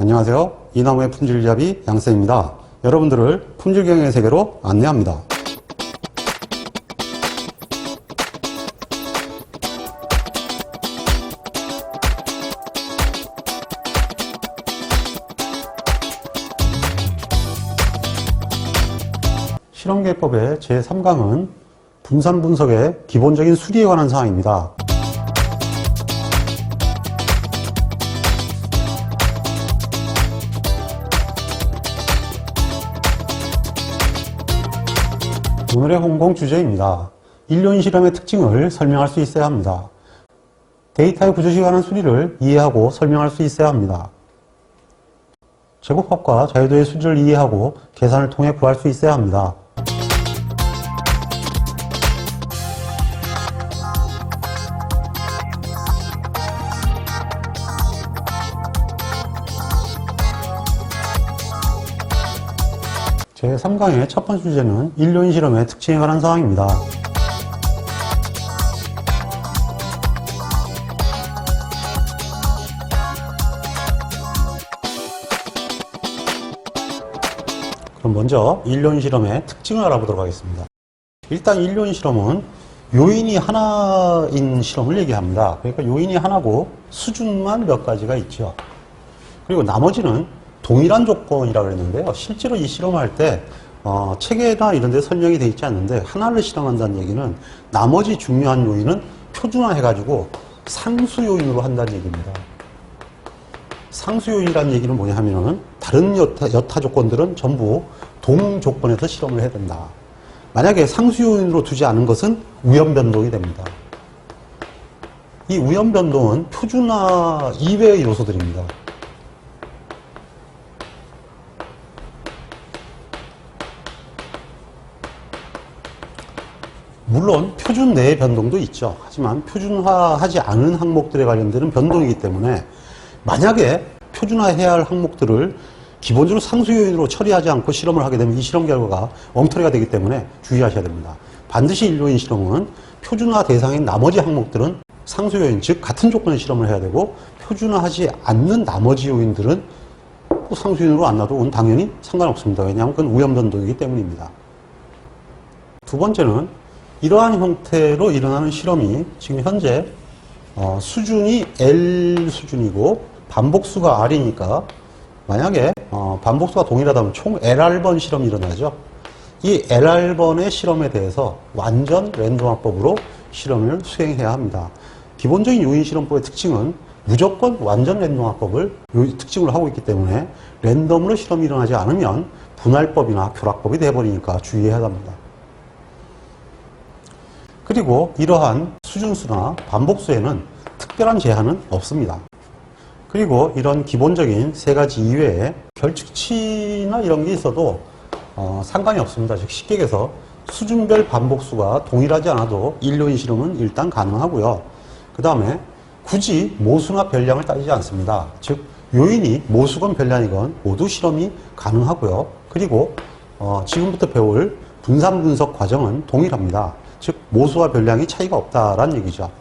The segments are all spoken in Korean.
안녕하세요. 이나무의 품질잡이 양쌤입니다. 여러분들을 품질경영의 세계로 안내합니다. 실험계획법의 제3강은 분산 분석의 기본적인 수리에 관한 사항입니다. 오늘의 홍공 주제입니다. 인류인 실험의 특징을 설명할 수 있어야 합니다. 데이터의 구조식에 관한 수리를 이해하고 설명할 수 있어야 합니다. 제곱합과 자유도의 수지를 이해하고 계산을 통해 구할 수 있어야 합니다. 제3강의 첫 번째 주제는 인류인 실험의 특징에 관한 사항입니다. 그럼 먼저 인류인 실험의 특징을 알아보도록 하겠습니다. 일단 인류인 실험은 요인이 하나인 실험을 얘기합니다. 그러니까 요인이 하나고 수준만 몇 가지가 있죠. 그리고 나머지는 동일한 조건이라고 그랬는데요. 실제로 이 실험을 할 때 체계나 이런 데 설명이 되어 있지 않는데 하나를 실험한다는 얘기는 나머지 중요한 요인은 표준화해가지고 상수 요인으로 한다는 얘기입니다. 상수 요인이라는 얘기는 뭐냐 하면은 다른 여타 조건들은 전부 동 조건에서 실험을 해야 된다. 만약에 상수 요인으로 두지 않은 것은 우연 변동이 됩니다. 이 우연 변동은 표준화 이외의 요소들입니다. 물론 표준 내의 변동도 있죠. 하지만 표준화하지 않은 항목들에 관련되는 변동이기 때문에 만약에 표준화해야 할 항목들을 기본적으로 상수 요인으로 처리하지 않고 실험을 하게 되면 이 실험 결과가 엉터리가 되기 때문에 주의하셔야 됩니다. 반드시 인류인 실험은 표준화 대상인 나머지 항목들은 상수 요인, 즉 같은 조건의 실험을 해야 되고 표준화하지 않는 나머지 요인들은 상수 요인으로 안 놔도 당연히 상관없습니다. 왜냐하면 그건 우연 변동이기 때문입니다. 두 번째는 이러한 형태로 일어나는 실험이 지금 현재 수준이 L 수준이고 반복수가 R이니까 만약에 반복수가 동일하다면 총 LR번 실험이 일어나죠. 이 LR번의 실험에 대해서 완전 랜덤화법으로 실험을 수행해야 합니다. 기본적인 요인 실험법의 특징은 무조건 완전 랜덤화법을 특징으로 하고 있기 때문에 랜덤으로 실험이 일어나지 않으면 분할법이나 교락법이 되어버리니까 주의해야 합니다. 그리고 이러한 수준수나 반복수에는 특별한 제한은 없습니다. 그리고 이런 기본적인 세 가지 이외에 결측치나 이런 게 있어도 상관이 없습니다. 즉 쉽게 얘기해서 수준별 반복수가 동일하지 않아도 인류인 실험은 일단 가능하고요. 그 다음에 굳이 모수나 별량을 따지지 않습니다. 즉 요인이 모수건 별량이건 모두 실험이 가능하고요. 그리고 지금부터 배울 분산 분석 과정은 동일합니다. 즉 모수와 별량이 차이가 없다라는 얘기죠.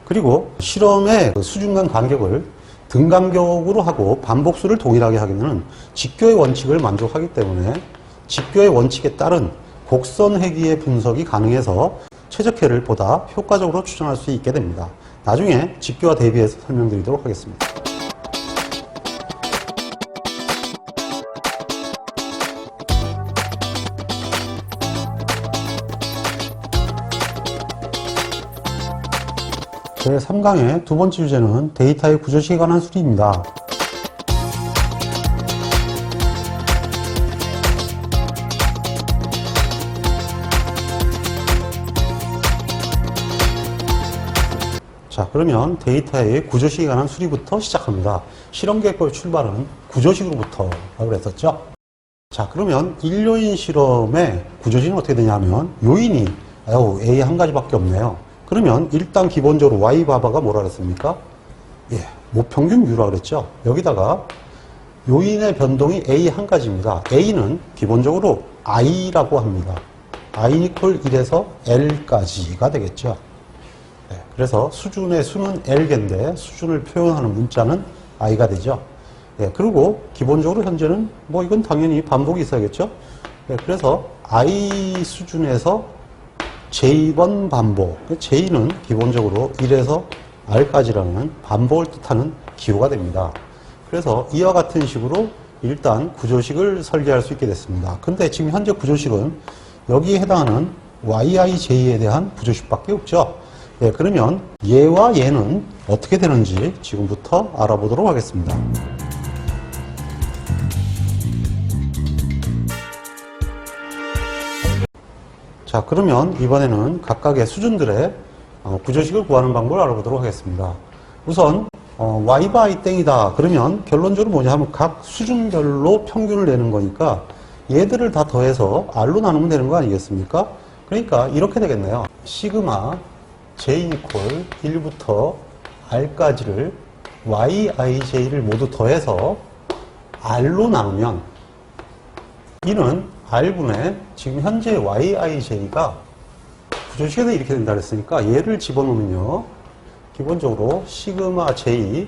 그리고 실험의 수준 간 간격을 등간격으로 하고 반복수를 동일하게 하게 되면 직교의 원칙을 만족하기 때문에 직교의 원칙에 따른 곡선 회귀의 분석이 가능해서 최적회를 보다 효과적으로 추정할 수 있게 됩니다. 나중에 직교와 대비해서 설명드리도록 하겠습니다. 제3강의 두 번째 주제는 데이터의 구조식에 관한 수리입니다. 자, 그러면 데이터의 구조식에 관한 수리부터 시작합니다. 실험계획법의 출발은 구조식으로부터라고 그랬었죠. 자, 그러면 인류인 실험의 구조식은 어떻게 되냐면 요인이 A 한 가지밖에 없네요. 그러면 일단 기본적으로 Y바바가 뭐라 그랬습니까? 예, 모평균 U라 그랬죠. 여기다가 요인의 변동이 A 한 가지입니다. A는 기본적으로 I라고 합니다. I 이퀄 1에서 L까지가 되겠죠. 네, 그래서 수준의 수는 L개인데 수준을 표현하는 문자는 I가 되죠. 예, 그리고 기본적으로 현재는 뭐 이건 당연히 반복이 있어야겠죠. 예, 그래서 I 수준에서 J번 반복. J는 기본적으로 1에서 R까지라는 반복을 뜻하는 기호가 됩니다. 그래서 이와 같은 식으로 일단 구조식을 설계할 수 있게 됐습니다. 근데 지금 현재 구조식은 여기에 해당하는 YIJ에 대한 구조식밖에 없죠. 예, 그러면 얘와 얘는 어떻게 되는지 지금부터 알아보도록 하겠습니다. 자, 그러면 이번에는 각각의 수준들의 구조식을 구하는 방법을 알아보도록 하겠습니다. 우선 y바 i 땡이다. 그러면 결론적으로 뭐냐 하면 각 수준별로 평균을 내는 거니까 얘들을 다 더해서 r로 나누면 되는 거 아니겠습니까? 그러니까 이렇게 되겠네요. 시그마 j 이퀄 1부터 r까지를 yij를 모두 더해서 r로 나누면 이는 r분의 지금 현재 yij가 구조식에는 이렇게 된다 그랬으니까 얘를 집어넣으면요. 기본적으로 시그마 j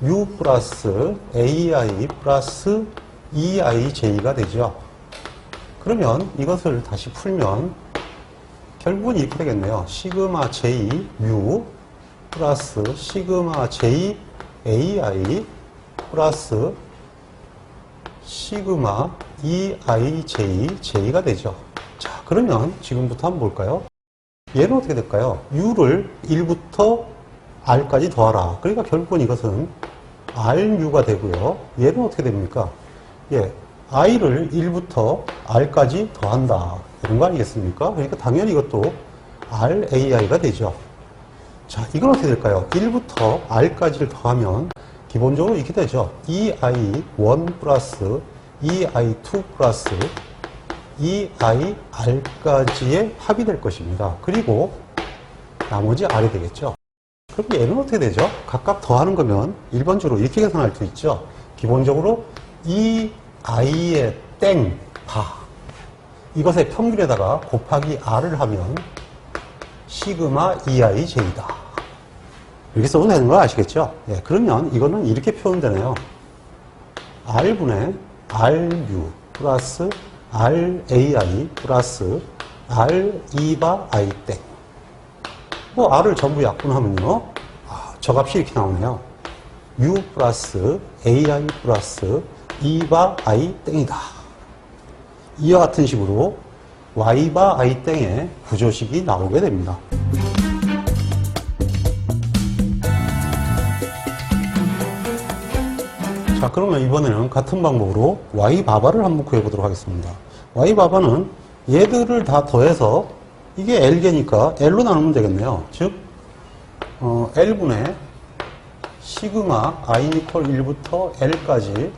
u 플러스 ai 플러스 eij가 되죠. 그러면 이것을 다시 풀면 결국은 이렇게 되겠네요. 시그마 j u 플러스 시그마 j ai 플러스 시그마 eijj가 되죠. 자, 그러면 지금부터 한번 볼까요? 얘는 어떻게 될까요? u를 1부터 r까지 더하라. 그러니까 결국은 이것은 ru가 되고요. 얘는 어떻게 됩니까? 예, i를 1부터 r까지 더한다. 이런 거 아니겠습니까? 그러니까 당연히 이것도 rai가 되죠. 자, 이건 어떻게 될까요? 1부터 r까지를 더하면 기본적으로 이렇게 되죠. ei1 플러스 ei2 플러스 eir까지의 합이 될 것입니다. 그리고 나머지 r이 되겠죠. 그럼 얘는 어떻게 되죠? 각각 더하는 거면 일반적으로 이렇게 계산할 수 있죠. 기본적으로 ei의 땡, 바 이것의 평균에다가 곱하기 r을 하면 시그마 eij다. 이렇게 써도 되는 거 아시겠죠? 예, 그러면 이거는 이렇게 표현되네요. r분의 ru 플러스 rai 플러스 r2바 i 땡. 뭐 r을 전부 약분하면요. 저 값이 이렇게 나오네요. u 플러스 ai 플러스 2바 i 땡이다. 이와 같은 식으로 y바 i 땡의 구조식이 나오게 됩니다. 자, 그러면 이번에는 같은 방법으로 y바바를 한번 구해보도록 하겠습니다. y바바는 얘들을 다 더해서 이게 L개니까 L로 나누면 되겠네요. 즉 L분의 시그마 i 이퀄 1부터 L까지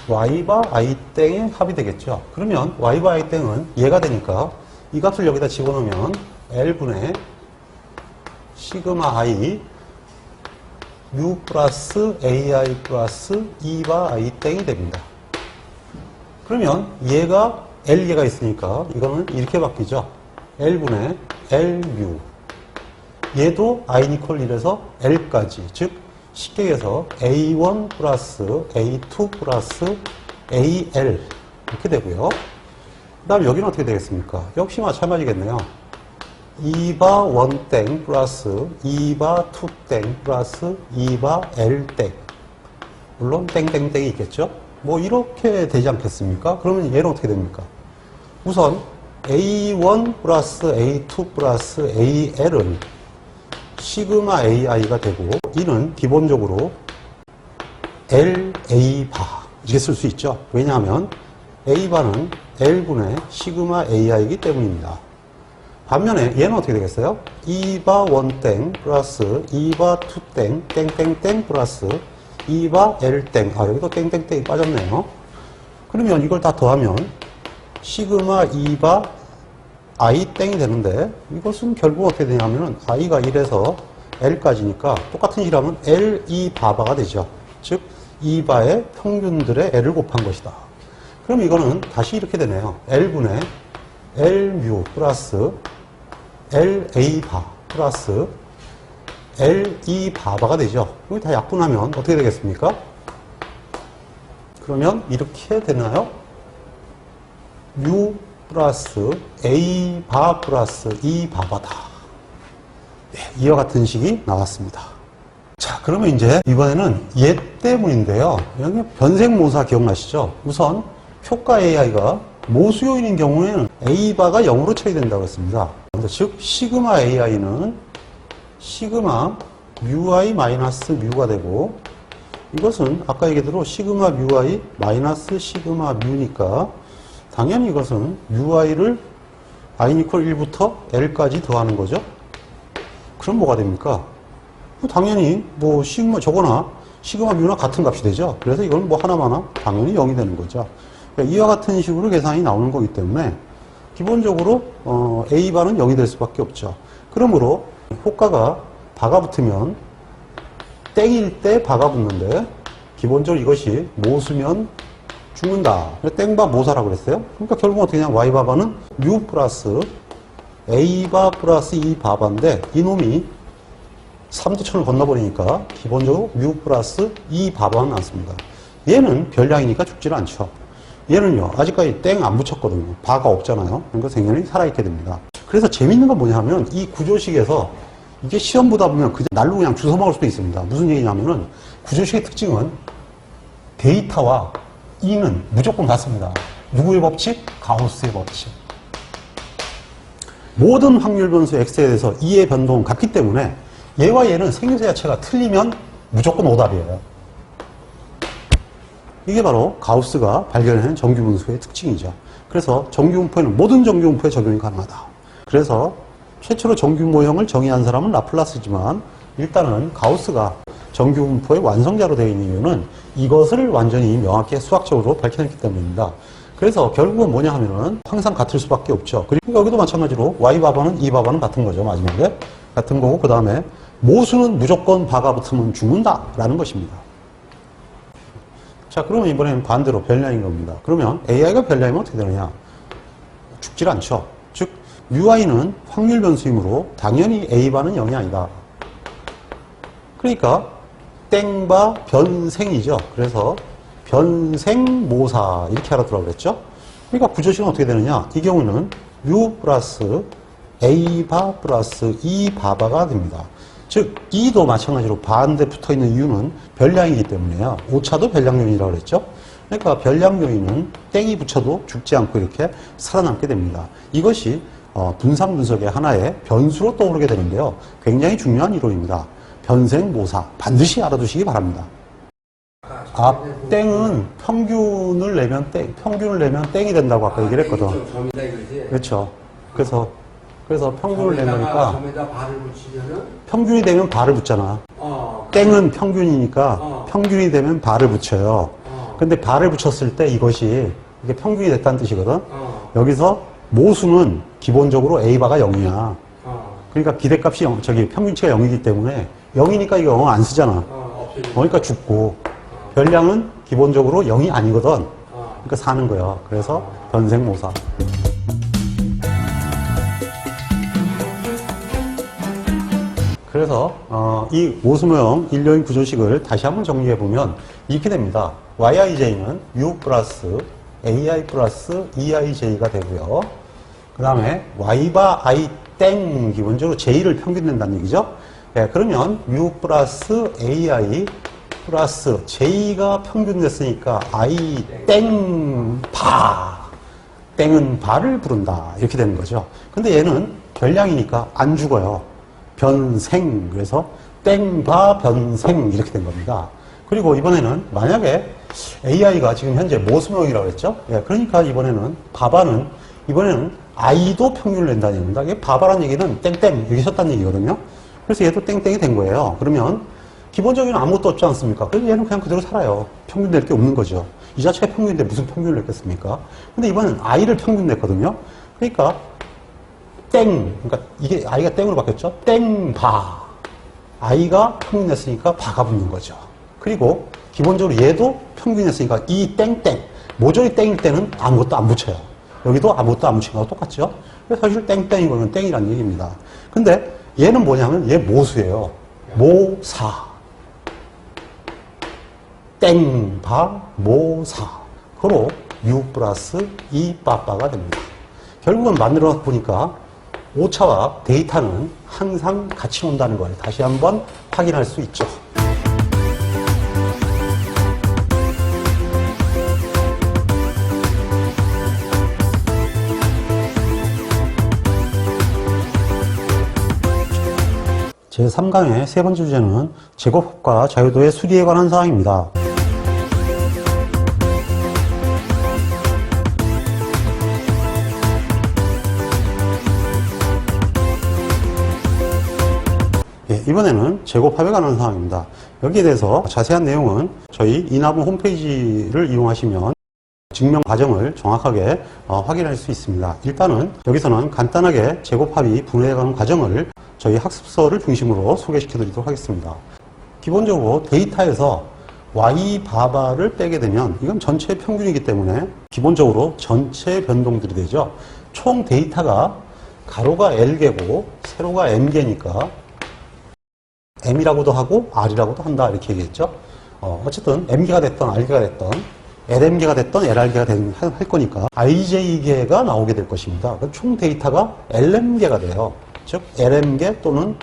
y바 i 땡의 합이 되겠죠. 그러면 y바 i 땡은 얘가 되니까 이 값을 여기다 집어넣으면 L분의 시그마 i u 플러스 ai 플러스 2바 i 땡이 됩니다. 그러면 얘가 L개가 있으니까 이거는 이렇게 바뀌죠. L분의 lu 얘도 i 이퀄 1에서 L까지 즉 쉽게 얘기해서 a1 플러스 a2 플러스 al 이렇게 되고요. 그 다음 여기는 어떻게 되겠습니까? 역시 마찬가지겠네요. 2바 1땡 플러스 2바 2땡 플러스 2바 L땡. 물론 땡땡땡이 있겠죠? 뭐 이렇게 되지 않겠습니까? 그러면 얘는 어떻게 됩니까? 우선 A1 플러스 A2 플러스 AL은 시그마 AI가 되고 이는 기본적으로 LA바 이렇게 쓸 수 있죠. 왜냐하면 A바는 L분의 시그마 AI이기 때문입니다. 반면에 얘는 어떻게 되겠어요? 2바 1땡 플러스 2바 2땡 땡땡땡 플러스 2바 L땡. 여기도 땡땡땡이 빠졌네요. 그러면 이걸 다 더하면 시그마 2바 i땡이 되는데 이것은 결국 어떻게 되냐면은 i가 1에서 L까지니까 똑같은 식이라면 L2바바가 되죠. 즉 2바의 평균들의 L을 곱한 것이다. 그럼 이거는 다시 이렇게 되네요. L분의 L뮤 플러스 LA바 플러스 L2바바가 되죠. 여기 다 약분하면 어떻게 되겠습니까? 그러면 이렇게 되나요? 뮤 플러스 A 바 플러스 E 바바다. 네, 이와 같은 식이 나왔습니다. 자, 그러면 이제 이번에는 얘 때문인데요. 여기 변생모사 기억나시죠? 우선 효과 AI가 모수요인인 경우에는 A바가 0으로 처리된다고 했습니다. 즉, 시그마 AI는 시그마 뮤I 마이너스 뮤가 되고, 이것은 아까 얘기대로 시그마 뮤I 마이너스 시그마 뮤니까 당연히 이것은 UI를 i 이퀄 1부터 L까지 더하는 거죠. 그럼 뭐가 됩니까? 당연히 뭐 시그마 저거나 시그마 뮤나 같은 값이 되죠. 그래서 이건 뭐 하나마나 당연히 0이 되는 거죠. 그러니까 이와 같은 식으로 계산이 나오는 거기 때문에 기본적으로 A바는 0이 될 수밖에 없죠. 그러므로 호가가 바가 붙으면 땡일 때 바가 붙는데 기본적으로 이것이 모수면 죽는다. 땡바 모사라고 그랬어요. 그러니까 결국 어떻게 되냐. Y바바는 뮤 플러스 A바 플러스 E 바바인데 이놈이 3두천을 건너버리니까 기본적으로 뮤 플러스 E 바바는 않습니다. 얘는 별량이니까 죽지는 않죠. 얘는요, 아직까지 땡 안 붙였거든요. 바가 없잖아요. 그러니까 생존이 살아있게 됩니다. 그래서 재밌는 건 뭐냐 하면 이 구조식에서 이게 시험 보다 보면 그냥 날로 그냥 주워 먹을 수도 있습니다. 무슨 얘기냐면은 구조식의 특징은 데이터와 E는 무조건 같습니다. 누구의 법칙? 가우스의 법칙. 모든 확률 변수 X에 대해서 E의 변동은 같기 때문에 얘와 얘는 생김새 자체가 틀리면 무조건 오답이에요. 이게 바로 가우스가 발견해낸 정규분수의 특징이죠. 그래서 정규분포에는 모든 정규분포에 적용이 가능하다. 그래서 최초로 정규모형을 정의한 사람은 라플라스지만 일단은 가우스가 정규분포의 완성자로 되어 있는 이유는 이것을 완전히 명확히 수학적으로 밝혀냈기 때문입니다. 그래서 결국은 뭐냐 하면은 항상 같을 수밖에 없죠. 그리고 여기도 마찬가지로 Y바바는 E바바는 같은 거죠. 마지막에. 같은 거고 그 다음에 모수는 무조건 바가 붙으면 죽는다 라는 것입니다. 자, 그러면 이번에는 반대로 별량인 겁니다. 그러면 AI가 별량이면 어떻게 되느냐? 죽질 않죠. 즉 UI는 확률 변수이므로 당연히 A바는 0이 아니다. 그러니까 땡바 변생이죠. 그래서 변생모사 이렇게 알아두라고 그랬죠. 그러니까 구조식은 어떻게 되느냐? 이 경우는 U 플러스 A바 플러스 E바바가 됩니다. 즉 E도 마찬가지로 바한테 붙어있는 이유는 별량이기 때문에요. 오차도 별량요인이라고 그랬죠. 그러니까 별량요인은 땡이 붙여도 죽지 않고 이렇게 살아남게 됩니다. 이것이 분상 분석의 하나의 변수로 떠오르게 되는데요. 굉장히 중요한 이론입니다. 변생모사 반드시 알아두시기 바랍니다. 땡은 평균을 내면 땡이 된다고 아까 얘기를 했거든. 그렇죠. 그래서 평균을 내니까 평균이 되면 바를 붙잖아. 땡은 평균이니까 평균이 되면 바를 붙여요. 근데 바를 붙였을 때 이게 평균이 됐다는 뜻이거든. 여기서 모수는 기본적으로 A바가 0이야. 그러니까 기대값이 평균치가 0이기 때문에 0이니까 이거 0 안 쓰잖아. 그러니까 죽고 별량은 기본적으로 0이 아니거든. 그러니까 사는 거야. 그래서 변생모사. 그래서 이 모수모형 일료인 구조식을 다시 한번 정리해보면 이렇게 됩니다. YIJ는 U 플러스 AI 플러스 EIJ가 되고요. 그 다음에 Y바 I 땡 기본적으로 J를 평균 낸다는 얘기죠. 네, 그러면 U 플러스 AI 플러스 J가 평균 됐으니까 I 땡 바. 땡은 바를 부른다. 이렇게 되는 거죠. 근데 얘는 별량이니까 안 죽어요. 변생. 그래서 땡바 변생 이렇게 된 겁니다. 그리고 이번에는 만약에 AI가 지금 현재 모수모형이라고 했죠. 예, 그러니까 이번에는 I도 평균을 낸다는 얘기입니다. 이게 바바라는 얘기는 땡땡 여기 썼다는 얘기거든요. 그래서 얘도 땡땡이 된 거예요. 그러면 기본적으로 아무것도 없지 않습니까? 그래서 얘는 그냥 그대로 살아요. 평균 낼 게 없는 거죠. 이 자체가 평균인데 무슨 평균을 냈겠습니까? 근데 이번엔 I를 평균 냈거든요. 그러니까 그러니까 이게 I가 땡으로 바뀌었죠? 땡바. I가 평균 냈으니까 바가 붙는 거죠. 그리고 기본적으로 얘도 평균 냈으니까 이 땡땡. 모조리 땡일 때는 아무것도 안 붙여요. 여기도 아무것도 안 붙인 거와 똑같죠? 그래서 사실 땡땡인 거는 땡이라는 얘기입니다. 근데 얘는 뭐냐면 얘 모수예요. 모사. 땡바 모사 그로 U 플러스 E 빠빠가 됩니다. 결국은 만들어 보니까 오차와 데이터는 항상 같이 온다는 걸 다시 한번 확인할 수 있죠. 제3강의 세 번째 주제는 제곱합과 자유도의 수리에 관한 사항입니다. 이번에는 제곱합에 관한 사항입니다. 여기에 대해서 자세한 내용은 저희 이나분 홈페이지를 이용하시면 증명 과정을 정확하게 확인할 수 있습니다. 일단은 여기서는 간단하게 제곱합이 분해해가는 과정을 저희 학습서를 중심으로 소개시켜 드리도록 하겠습니다. 기본적으로 데이터에서 Y바바를 빼게 되면 이건 전체 평균이기 때문에 기본적으로 전체 변동들이 되죠. 총 데이터가 가로가 L개고 세로가 M개니까 M이라고도 하고 R이라고도 한다 이렇게 얘기했죠. 어쨌든 M개가 됐던 R개가 됐던 LM개가 됐던 LR개가 할 거니까 IJ개가 나오게 될 것입니다. 총 데이터가 LM개가 돼요. 즉 LM개 또는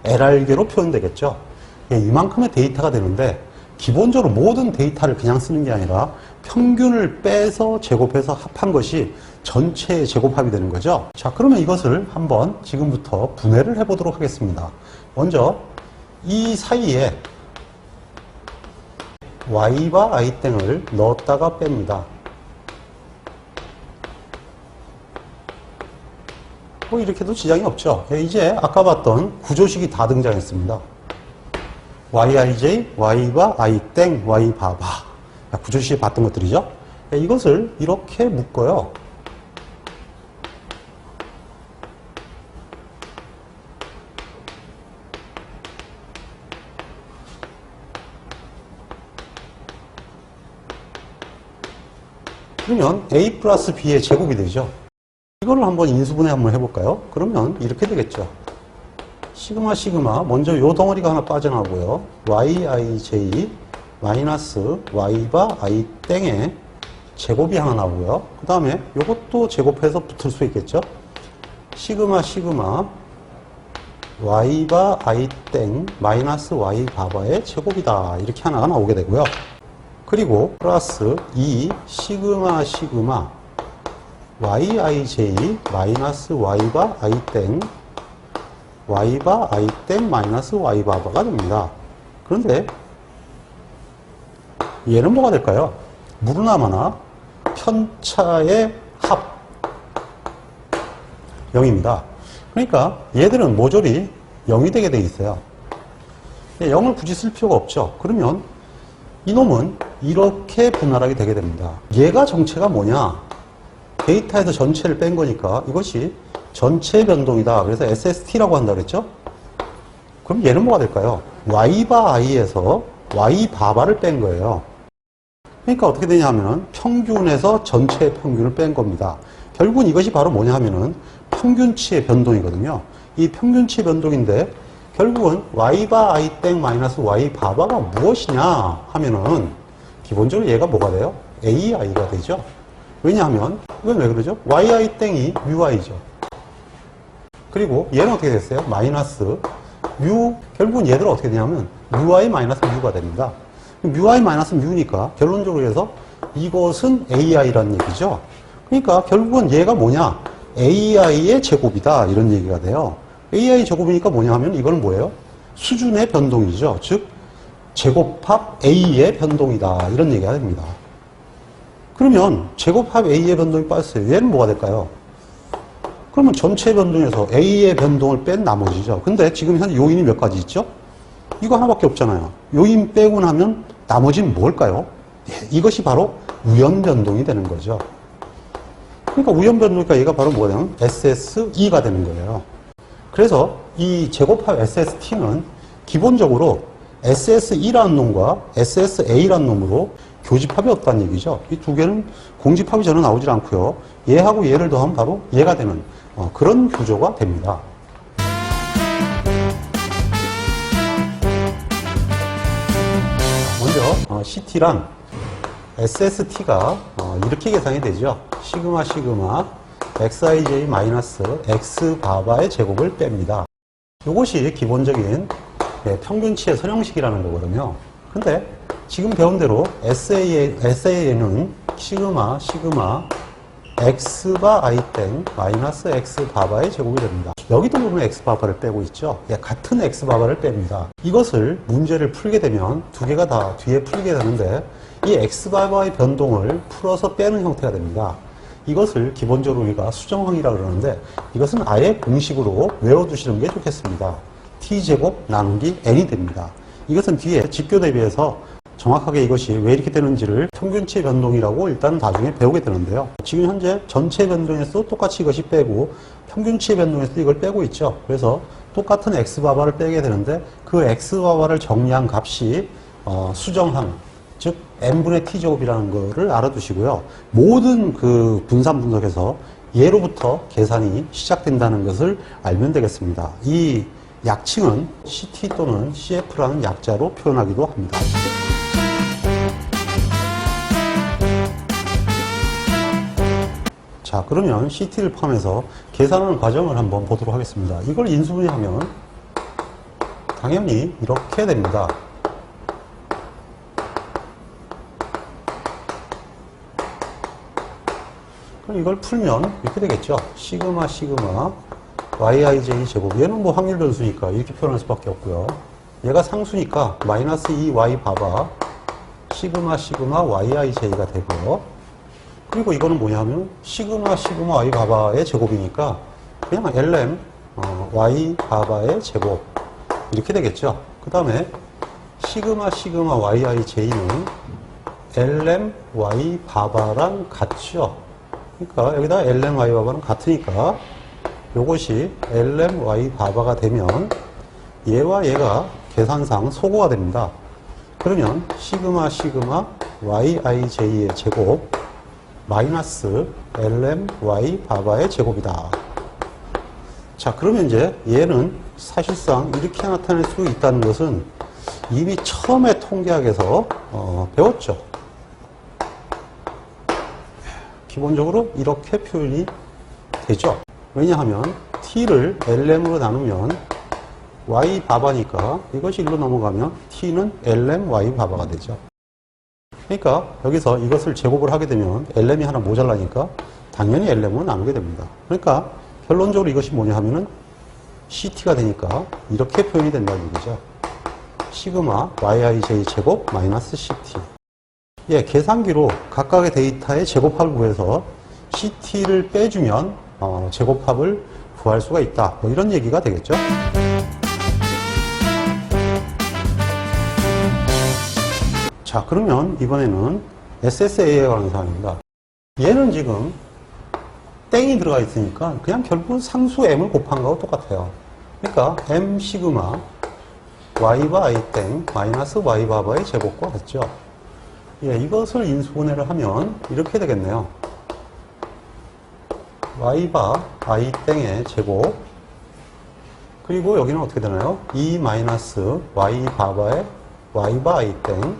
LR개로 표현되겠죠. 이만큼의 데이터가 되는데 기본적으로 모든 데이터를 그냥 쓰는 게 아니라 평균을 빼서 제곱해서 합한 것이 전체의 제곱합이 되는 거죠. 자, 그러면 이것을 한번 지금부터 분해를 해보도록 하겠습니다. 먼저 이 사이에 Y바 I땡을 넣었다가 뺍니다. 이렇게도 지장이 없죠. 이제 아까 봤던 구조식이 다 등장했습니다. YIJ, Y바, I땡, Y바바. 구조식에 봤던 것들이죠. 이것을 이렇게 묶어요. 그러면 A 플러스 B의 제곱이 되죠. 이거를 한번 인수분해 한번 해볼까요? 그러면 이렇게 되겠죠. 시그마 시그마 먼저 요 덩어리가 하나 빠져나오고요. YIJ 마이너스 Y바 I땡의 제곱이 하나 나오고요. 그 다음에 요것도 제곱해서 붙을 수 있겠죠. 시그마 시그마 Y바 I땡 마이너스 Y바바의 제곱이다. 이렇게 하나가 나오게 되고요. 그리고 플러스 2 시그마 시그마 YIJ 마이너스 Y바 I땡 Y바 I땡 마이너스 Y바바가 됩니다. 그런데 얘는 뭐가 될까요? 무르나마나 편차의 합 0입니다. 그러니까 얘들은 모조리 0이 되게 돼 있어요. 0을 굳이 쓸 필요가 없죠. 그러면 이놈은 이렇게 분할하게 되게 됩니다. 얘가 정체가 뭐냐? 데이터에서 전체를 뺀 거니까 이것이 전체 변동이다. 그래서 SST라고 한다 그랬죠? 그럼 얘는 뭐가 될까요? Y바 I에서 Y바바를 뺀 거예요. 그러니까 어떻게 되냐 하면 평균에서 전체 평균을 뺀 겁니다. 결국은 이것이 바로 뭐냐 하면은 평균치의 변동이거든요. 이 평균치의 변동인데 결국은 Y바 I땡 마이너스 Y바바가 무엇이냐 하면은 기본적으로 얘가 뭐가 돼요? AI가 되죠. 왜냐하면 이건 왜 그러죠? YI땡이 MUI죠. 그리고 얘는 어떻게 됐어요? 마이너스 MU, 결국은 얘들은 어떻게 되냐면 MUI 마이너스 MU가 됩니다. MUI 마이너스 MU니까 결론적으로 해서 이것은 AI라는 얘기죠. 그러니까 결국은 얘가 뭐냐? AI의 제곱이다. 이런 얘기가 돼요. AI 제곱이니까 뭐냐 하면 이건 뭐예요? 수준의 변동이죠. 즉 제곱합 A의 변동이다. 이런 얘기가 됩니다. 그러면 제곱합 A의 변동이 빠졌어요. 얘는 뭐가 될까요? 그러면 전체 변동에서 A의 변동을 뺀 나머지죠. 근데 지금 현재 요인이 몇 가지 있죠? 이거 하나밖에 없잖아요. 요인 빼고 나면 나머지는 뭘까요? 이것이 바로 우연 변동이 되는 거죠. 그러니까 우연 변동이니까 얘가 바로 뭐가 되냐면 SSE가 되는 거예요. 그래서 이 제곱합 SST는 기본적으로 SSE라는 놈과 SSA라는 놈으로 교집합이 없다는 얘기죠. 이 두 개는 공집합이 전혀 나오질 않고요. 얘하고 얘를 더하면 바로 얘가 되는 그런 구조가 됩니다. 먼저 CT란 SST가 이렇게 계산이 되죠. 시그마 xij 마이너스 x 바바의 제곱을 뺍니다. 이것이 기본적인 평균치의 선형식이라는 거거든요. 근데 지금 배운 대로 SAN은 시그마 x 바 i 땡 마이너스 x 바바의 제곱이 됩니다. 여기도 보면 x 바바를 빼고 있죠. 같은 x 바바를 뺍니다. 이것을 문제를 풀게 되면 두 개가 다 뒤에 풀게 되는데 이 x 바바의 변동을 풀어서 빼는 형태가 됩니다. 이것을 기본적으로 우리가 수정항이라고 그러는데 이것은 아예 공식으로 외워두시는 게 좋겠습니다. t제곱 나누기 n이 됩니다. 이것은 뒤에 직교 대비해서 정확하게 이것이 왜 이렇게 되는지를 평균치 변동이라고 일단 나중에 배우게 되는데요. 지금 현재 전체 변동에서 똑같이 이것이 빼고 평균치 변동에서 이걸 빼고 있죠. 그래서 똑같은 x바바를 빼게 되는데 그 x바바를 정리한 값이 수정항, 즉 n분의 t제곱이라는 거를 알아두시고요. 모든 그 분산 분석에서 예로부터 계산이 시작된다는 것을 알면 되겠습니다. 이 약칭은 CT 또는 CF라는 약자로 표현하기도 합니다. 자, 그러면 CT를 포함해서 계산하는 과정을 한번 보도록 하겠습니다. 이걸 인수분해하면 당연히 이렇게 됩니다. 그럼 이걸 풀면 이렇게 되겠죠. 시그마 yij 제곱. 얘는 뭐 확률 변수니까 이렇게 표현할 수밖에 없고요. 얘가 상수니까 마이너스 2y 바바 시그마 yij가 되고요. 그리고 이거는 뭐냐면 시그마 y 바바의 제곱이니까 그냥 lm y 바바의 제곱 이렇게 되겠죠. 그 다음에 시그마 yij는 lm y 바바랑 같죠. 그러니까 여기다 lm y 바바는 같으니까 요것이 lm y 바바가 되면 얘와 얘가 계산상 소거가 됩니다. 그러면 시그마 yij의 제곱 마이너스 lm y 바바의 제곱이다. 자, 그러면 이제 얘는 사실상 이렇게 나타낼 수 있다는 것은 이미 처음에 통계학에서 배웠죠. 기본적으로 이렇게 표현이 되죠. 왜냐하면 t를 lm으로 나누면 y 바바니까 이것이 1로 넘어가면 t는 lm y 바바가 되죠. 그러니까 여기서 이것을 제곱을 하게 되면 lm이 하나 모자라니까 당연히 lm으로 나누게 됩니다. 그러니까 결론적으로 이것이 뭐냐 하면은 ct가 되니까 이렇게 표현이 된다는 얘기죠. 시그마 yij 제곱 마이너스 ct. 예, 계산기로 각각의 데이터의 제곱합을 구해서 ct를 빼주면 제곱합을 구할 수가 있다. 뭐 이런 얘기가 되겠죠. 자, 그러면 이번에는 SSA에 관한 사항입니다. 얘는 지금 땡이 들어가 있으니까 그냥 결국 상수 m을 곱한 거하고 똑같아요. 그러니까 m 시그마 y바 i 땡 마이너스 y 바바의 제곱과 같죠. 예, 이것을 인수분해를 하면 이렇게 되겠네요. y바 i 땡의 제곱 그리고 여기는 어떻게 되나요? 2 마이너스 y 바바의 y바 i 땡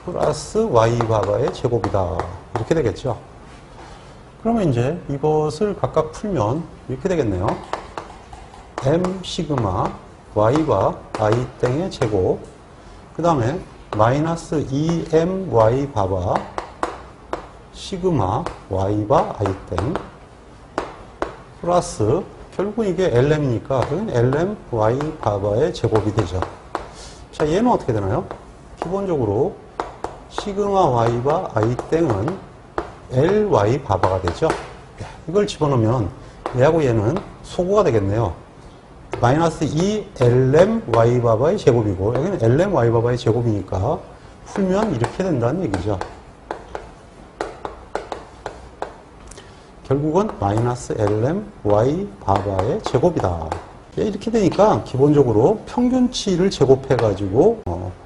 플러스 y 바바의 제곱이다. 이렇게 되겠죠. 그러면 이제 이것을 각각 풀면 이렇게 되겠네요. m 시그마 y바 i 땡의 제곱 그 다음에 마이너스 2m y 바바 시그마 y바 i 땡 플러스 결국 이게 lm이니까 lm y 바바의 제곱이 되죠. 자, 얘는 어떻게 되나요? 기본적으로 시그마 y바 i 땡은 ly 바바가 되죠. 이걸 집어넣으면 얘하고 얘는 소거가 되겠네요. 마이너스 2 lm y 바바의 제곱이고 여기는 lm y 바바의 제곱이니까 풀면 이렇게 된다는 얘기죠. 결국은 마이너스 lm y 바바의 제곱이다. 이렇게 되니까 기본적으로 평균치를 제곱해 가지고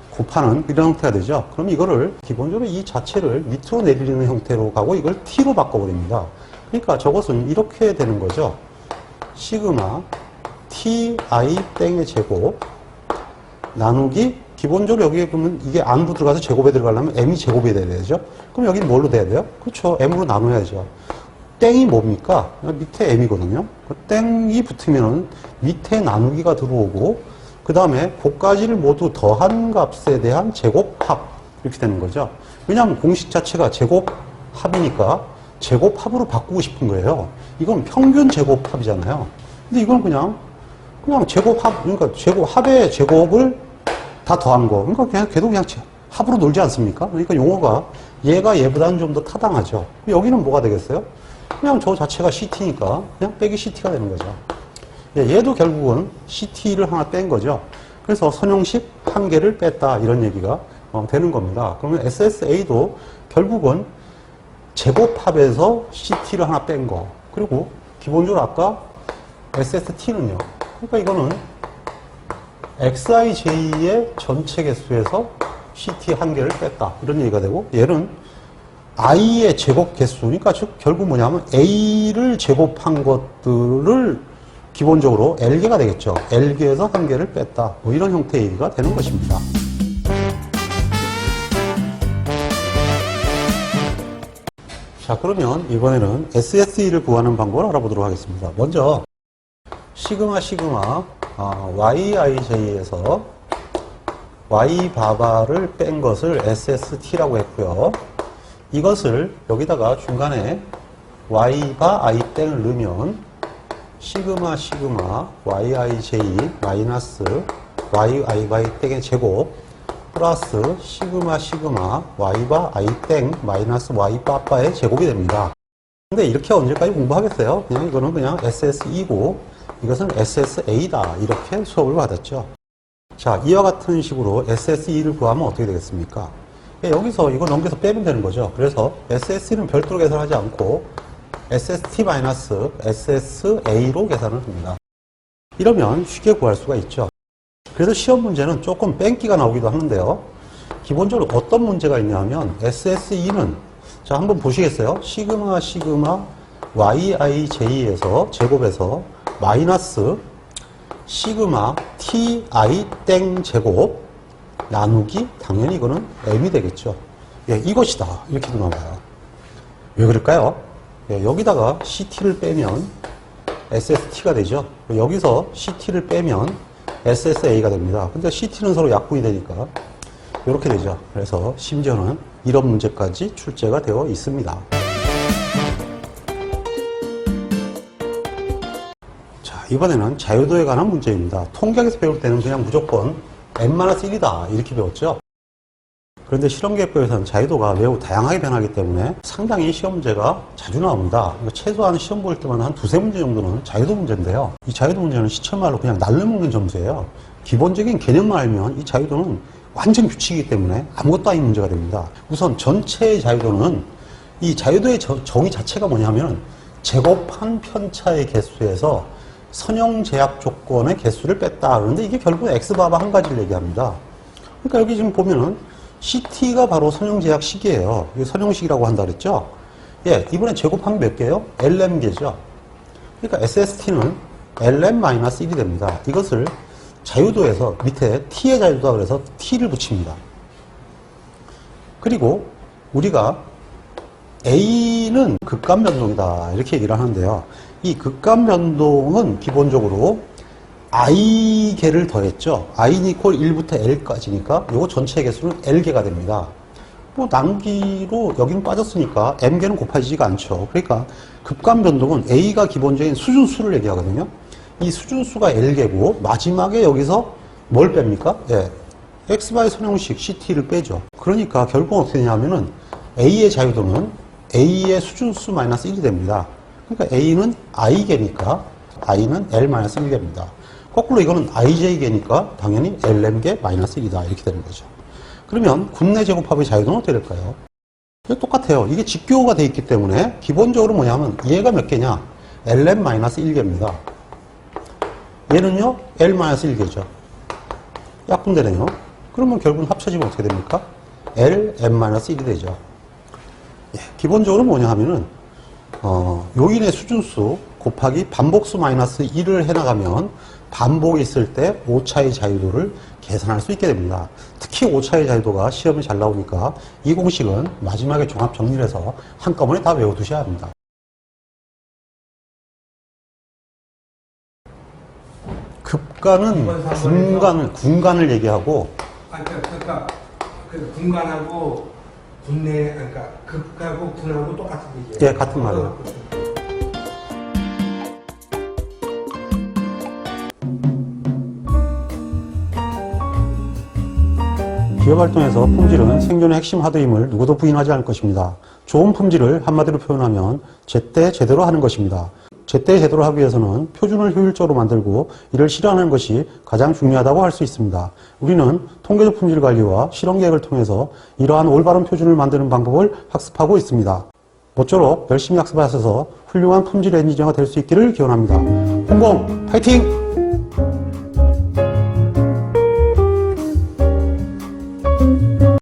곱하는 이런 형태가 되죠. 그럼 이거를 기본적으로 이 자체를 밑으로 내리는 형태로 가고 이걸 t로 바꿔버립니다. 그러니까 저것은 이렇게 되는 거죠. 시그마 ti 땡의 제곱 나누기 기본적으로 여기에 그러면 이게 안으로 들어가서 제곱에 들어가려면 m이 제곱이 돼야 되죠. 그럼 여기는 뭘로 돼야 돼요? 그렇죠. m으로 나눠야죠. 땡이 뭡니까? 밑에 m이거든요. 그 땡이 붙으면은 밑에 나누기가 들어오고, 그 다음에 그까지를 모두 더한 값에 대한 제곱합. 이렇게 되는 거죠. 왜냐하면 공식 자체가 제곱합이니까 제곱합으로 바꾸고 싶은 거예요. 이건 평균 제곱합이잖아요. 근데 이건 그냥 제곱합, 그러니까 제곱합의 제곱을 다 더한 거. 그러니까 그냥 걔도 그냥 합으로 놀지 않습니까? 그러니까 용어가 얘가 얘보다는 좀 더 타당하죠. 여기는 뭐가 되겠어요? 그냥 저 자체가 CT니까 그냥 빼기 CT가 되는 거죠. 얘도 결국은 CT를 하나 뺀 거죠. 그래서 선형식 한 개를 뺐다 이런 얘기가 되는 겁니다. 그러면 SSA도 결국은 제곱합에서 CT를 하나 뺀 거. 그리고 기본적으로 아까 SST는요. 그러니까 이거는 XIJ의 전체 개수에서 CT 한 개를 뺐다. 이런 얘기가 되고, 얘는 I의 제곱 개수. 그러니까 즉 결국 뭐냐면 A를 제곱한 것들을 기본적으로 L개가 되겠죠. L개에서 한 개를 뺐다. 뭐 이런 형태의 얘기가 되는 것입니다. 자, 그러면 이번에는 SSE를 구하는 방법을 알아보도록 하겠습니다. 먼저 시그마 YIJ에서 Y바바를 뺀 것을 SST라고 했고요. 이것을 여기다가 중간에 Y바 I땡을 넣으면 시그마 YIJ 마이너스 YI바 I땡의 제곱 플러스 시그마 Y바 I땡 마이너스 Y바바의 제곱이 됩니다. 근데 이렇게 언제까지 공부하겠어요? 그냥 이거는 그냥 SSE고 이것은 SSA다. 이렇게 수업을 받았죠. 자, 이와 같은 식으로 SSE를 구하면 어떻게 되겠습니까? 여기서 이거 넘겨서 빼면 되는 거죠. 그래서 SSE는 별도로 계산하지 않고 SST-SSA로 계산을 합니다. 이러면 쉽게 구할 수가 있죠. 그래서 시험 문제는 조금 뺑기가 나오기도 하는데요. 기본적으로 어떤 문제가 있냐 하면 SSE는 자, 한번 보시겠어요? 시그마 YIJ에서 제곱에서 마이너스 시그마 TI 땡 제곱 나누기 당연히 이거는 M이 되겠죠. 예, 이것이다. 이렇게도 나와요. 왜 그럴까요? 예, 여기다가 CT를 빼면 SST가 되죠. 여기서 CT를 빼면 SSA가 됩니다. 근데 CT는 서로 약분이 되니까 이렇게 되죠. 그래서 심지어는 이런 문제까지 출제가 되어 있습니다. 자, 이번에는 자유도에 관한 문제입니다. 통계학에서 배울 때는 그냥 무조건 N-1이다 이렇게 배웠죠. 그런데 실험계획표에서는 자유도가 매우 다양하게 변하기 때문에 상당히 시험 문제가 자주 나옵니다. 최소한 시험 볼 때마다 한 두세 문제 정도는 자유도 문제인데요. 이 자유도 문제는 시체말로 그냥 날려먹는 점수예요. 기본적인 개념만 알면 이 자유도는 완전 규칙이기 때문에 아무것도 아닌 문제가 됩니다. 우선 전체의 자유도는 이 자유도의 정의 자체가 뭐냐면 제곱한 편차의 개수에서 선형 제약 조건의 개수를 뺐다. 그런데 이게 결국 X바바 한 가지를 얘기합니다. 그러니까 여기 지금 보면은 CT가 바로 선형 제약식이에요. 이게 선형식이라고 한다 그랬죠? 예, 이번에 제곱하면 몇 개예요? LM개죠. 그러니까 SST는 LM-1이 됩니다. 이것을 자유도에서 밑에 T의 자유도다 그래서 T를 붙입니다. 그리고 우리가 A는 극감 변동이다 이렇게 얘기를 하는데요. 이 극감 변동은 기본적으로 i개를 더했죠. i는 이퀄 1부터 l까지니까 요거 전체 개수는 l개가 됩니다. 뭐 나누기로 여기는 빠졌으니까 m개는 곱해지지가 않죠. 그러니까 극감 변동은 a가 기본적인 수준수를 얘기하거든요. 이 수준수가 l개고 마지막에 여기서 뭘 뺍니까? 예, x바의 선형식 ct를 빼죠. 그러니까 결국 어떻게 되냐면은 a의 자유도는 a의 수준수 마이너스 1이 됩니다. 그러니까 a는 i개니까 i는 l-1개입니다. 거꾸로 이거는 ij개니까 당연히 lm개 마이너스 1이다 이렇게 되는 거죠. 그러면 군내 제곱합의 자유도는 어떻게 될까요? 똑같아요. 이게 직교가 되어 있기 때문에 기본적으로 뭐냐면 얘가 몇 개냐? lm-1개입니다. 얘는요 l-1개죠. 약분되네요. 그러면 결국은 합쳐지면 어떻게 됩니까? lm-1이 되죠. 예, 기본적으로 뭐냐 하면은 요인의 수준수 곱하기 반복수 마이너스 1을 해나가면 반복이 있을 때 오차의 자유도를 계산할 수 있게 됩니다. 특히 오차의 자유도가 시험에 잘 나오니까 이 공식은 마지막에 종합 정리를 해서 한꺼번에 다 외워두셔야 합니다. 급간은 군간을 얘기하고, 그러니까 그 군간하고 군내, 그러니까 급하고 군하고 똑같은 얘기예요. 예, 같은 말이에요. 기업활동에서 품질은 생존의 핵심 하드임을 누구도 부인하지 않을 것입니다. 좋은 품질을 한마디로 표현하면 제때 제대로 하는 것입니다. 제때 제대로 하기 위해서는 표준을 효율적으로 만들고 이를 실현하는 것이 가장 중요하다고 할 수 있습니다. 우리는 통계적 품질 관리와 실험 계획을 통해서 이러한 올바른 표준을 만드는 방법을 학습하고 있습니다. 모쪼록 열심히 학습하셔서 훌륭한 품질 엔지니어가 될 수 있기를 기원합니다. 홍범 파이팅!